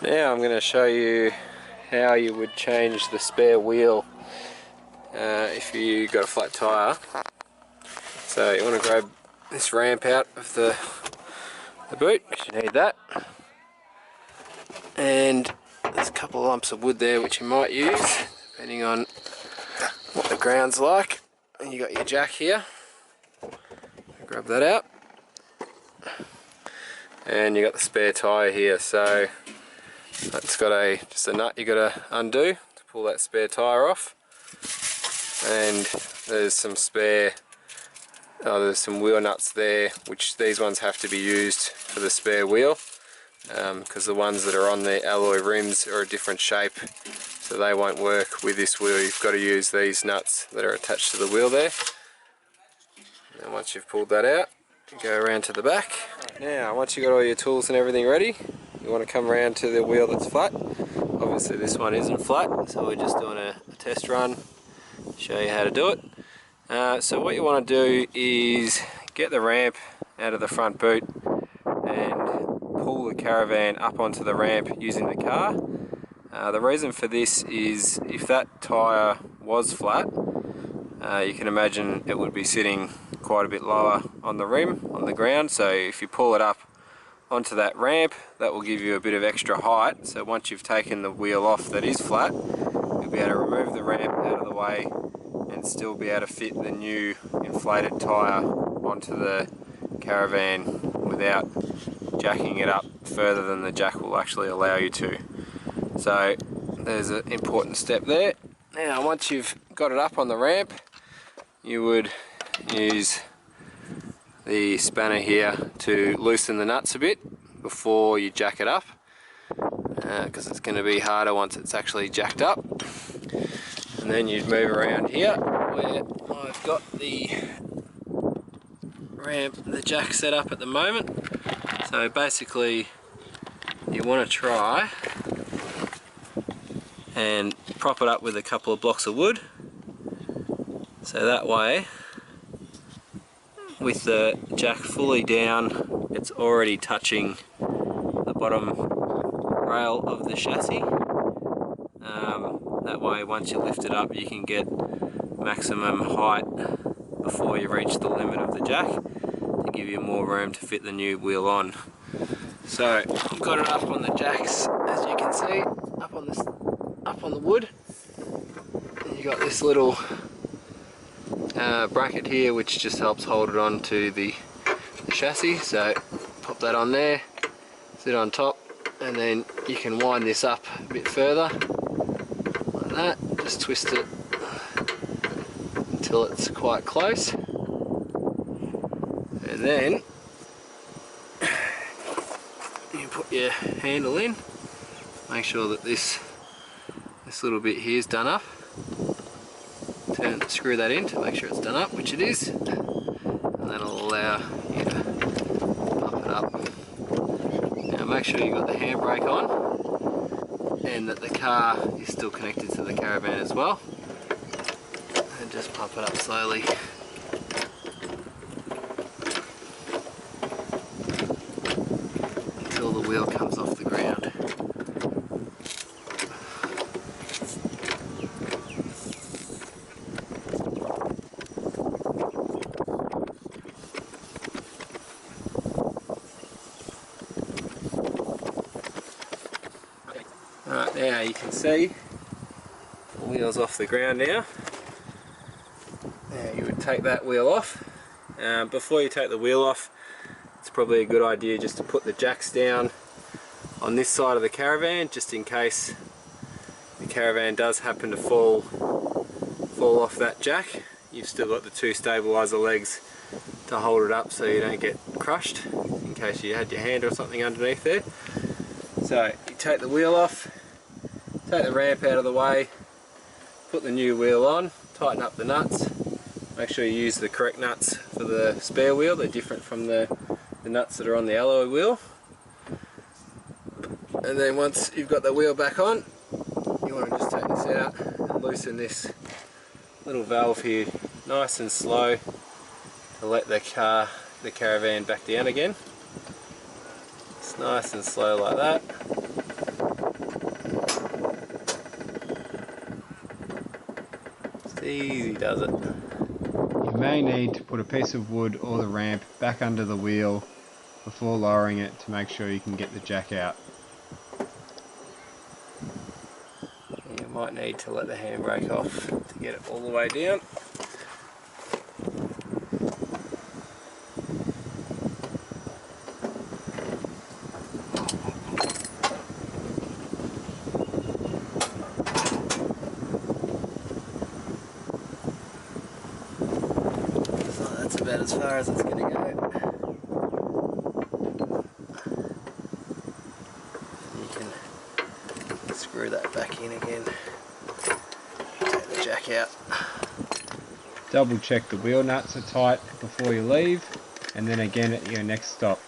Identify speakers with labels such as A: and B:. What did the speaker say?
A: Now I'm going to show you how you would change the spare wheel if you got a flat tyre. So you want to grab this ramp out of the boot, because you need that. And there's a couple of lumps of wood there which you might use depending on what the ground's like. And you got your jack here. Grab that out. And you got the spare tyre here, so that's got just a nut you got to undo to pull that spare tyre off. And there's some there's some wheel nuts there, which these ones have to be used for the spare wheel, because the ones that are on the alloy rims are a different shape, so they won't work with this wheel. You've got to use these nuts that are attached to the wheel there. And once you've pulled that out, you go around to the back. Now, once you've got all your tools and everything ready, you want to come around to the wheel that's flat. Obviously this one isn't flat, so we're just doing a test run to show you how to do it. So what you want to do is get the ramp out of the front boot and pull the caravan up onto the ramp using the car. The reason for this is if that tyre was flat, you can imagine it would be sitting quite a bit lower on the rim, on the ground. So if you pull it up onto that ramp, that will give you a bit of extra height. So once you've taken the wheel off that is flat, you'll be able to remove the ramp out of the way and still be able to fit the new inflated tyre onto the caravan without jacking it up further than the jack will actually allow you to. So there's an important step there. Now once you've got it up on the ramp, you would use the spanner here to loosen the nuts a bit before you jack it up, because it's going to be harder once it's actually jacked up. And then you'd move around here where I've got the ramp, the jack set up at the moment. So basically you want to try and prop it up with a couple of blocks of wood, so that way with the jack fully down it's already touching the bottom rail of the chassis. That way once you lift it up you can get maximum height before you reach the limit of the jack, to give you more room to fit the new wheel on. So I've got it up on the jacks, as you can see, up on the wood. And you got this little bracket here which just helps hold it on to the chassis. So pop that on there, sit on top, and then you can wind this up a bit further like that. Just twist it until it's quite close, and then you put your handle in. Make sure that this little bit here is done up. Screw that in to make sure it's done up, which it is, and that'll allow you to pump it up. Now make sure you've got the handbrake on and that the car is still connected to the caravan as well, and just pump it up slowly. Until the wheel comes off the ground. Right, now you can see the wheel's off the ground now. Now you would take that wheel off. Before you take the wheel off, it's probably a good idea just to put the jacks down on this side of the caravan, just in case the caravan does happen to fall off that jack. You've still got the two stabiliser legs to hold it up so you don't get crushed, in case you had your hand or something underneath there. So you take the wheel off, take the ramp out of the way, put the new wheel on, tighten up the nuts. Make sure you use the correct nuts for the spare wheel. They're different from the nuts that are on the alloy wheel. And then once you've got the wheel back on, you want to just take this out and loosen this little valve here nice and slow to let the caravan back down again. It's nice and slow like that. Easy does it.
B: You may need to put a piece of wood or the ramp back under the wheel before lowering it to make sure you can get the jack out.
A: You might need to let the handbrake off to get it all the way down. So that's about as far as it's going to go. You can screw that back in again. Take the jack out.
B: Double check the wheel nuts are tight before you leave, and then again at your next stop.